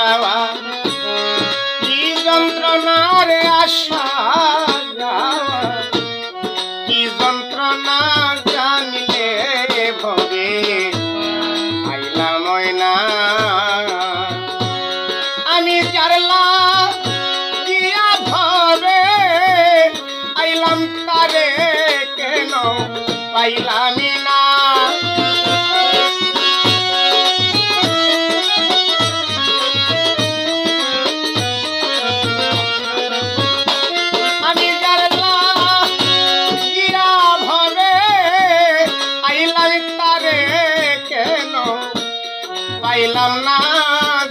যাওয়া কি যন্ত্রণারে আসা যাওয়া কি যন্ত্রণা জানিলে ভবে আইলা ময়না আমি জারলা দিয়া ভবে আইলাম তারে কেন পাইলামি না আমি জারলা দিয়া ভবে আইলাম তারে কেন পাইলাম না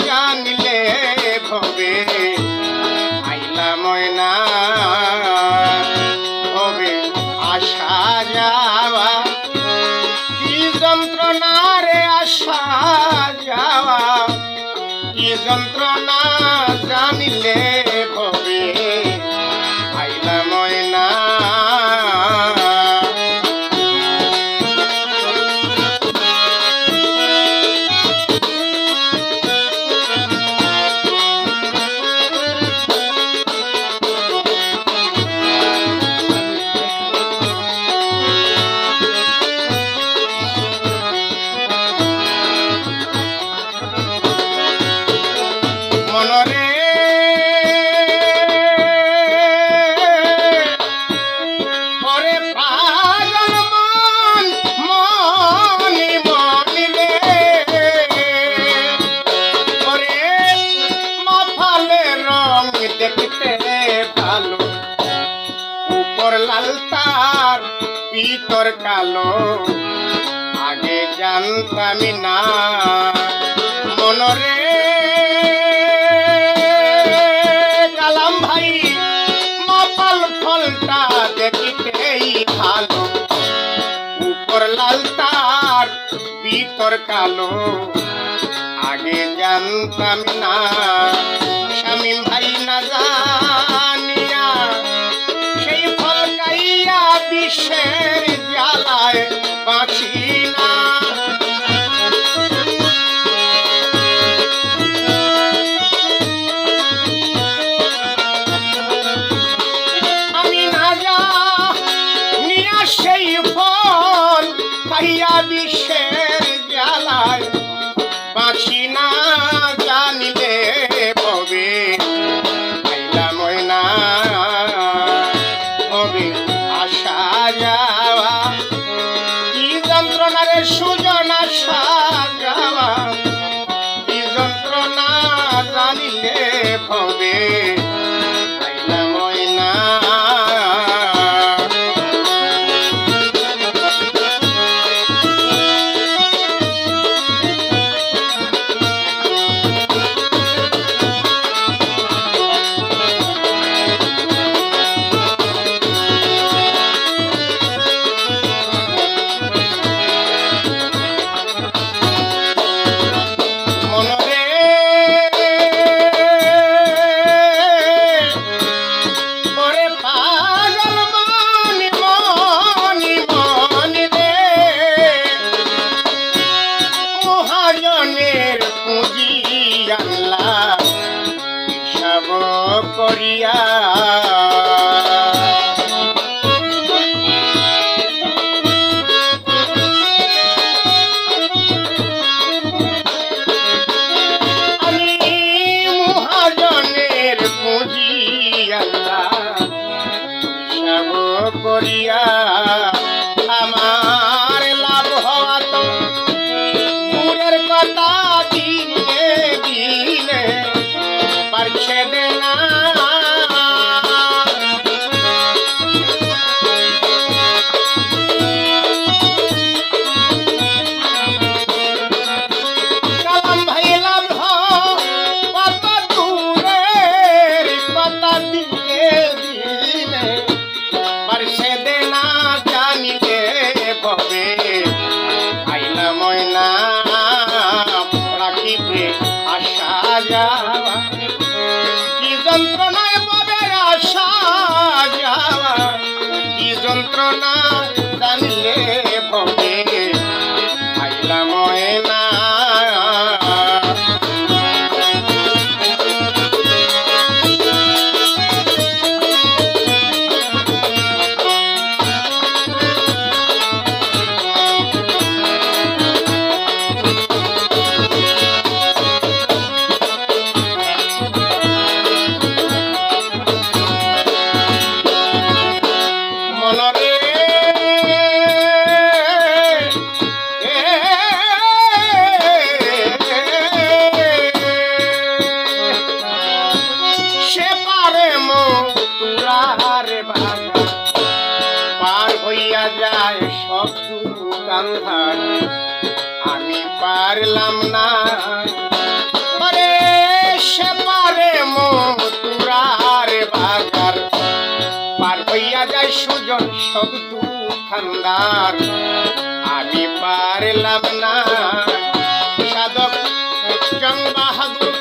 জানিলে ভবে আইলা ময়না ভবে আসা যাওয়া কি যন্ত্রণারে আসা যাওয়া কি যন্ত্রণা জানিলে ভবে আইলা ময়না মনরে ওরে পাগল মন মনি মনি রে ওরে মাথালে রং দেখতে ভালো উপর লাল তার ভিতর কালো আগে জানতামি না মনরে কালাম ভাই মাপাল ফলটা দেখিতেই ভালো উপর লাল তার ভিতর কালো আগে জানতাম না শামীম ভাই না জানিয়া সেই ফল খাইয়া বিষের জ্বালায় বাঁচি না সেই ফল খাইয়া বিষের জ্বালায় বাঁচি না জানিলে ভবে আইলা ময়না ভবে আসা যাওয়া কি যন্ত্রণারে সুজন আসা যাওয়া কি যন্ত্রণা জানিলে ভবে আইলা ময়না করিয়া আমি মহাজনের পুঁজি আল্লাহ হিসাব করিয়া আমার লাভ হওয়া তো দূরের কথা দিলে দিলে পারছে দেনা কালাম ভাই লাভ কত দূরের কথা দিলে দিলে পারছে দেনা জানিলে ভবে আইলা ময়না রাখিবে আসা যাওয়া কি যন্ত্রণায় ভবে আসা যাওয়া কি যন্ত্রণা জানিলে ভবে আইলা ময়না আরে সে পারে মতুরার বাজার পার হইয়া যায় সুজন সব দুখানদার আমি পারলাম না সাধক জন বাহাদুর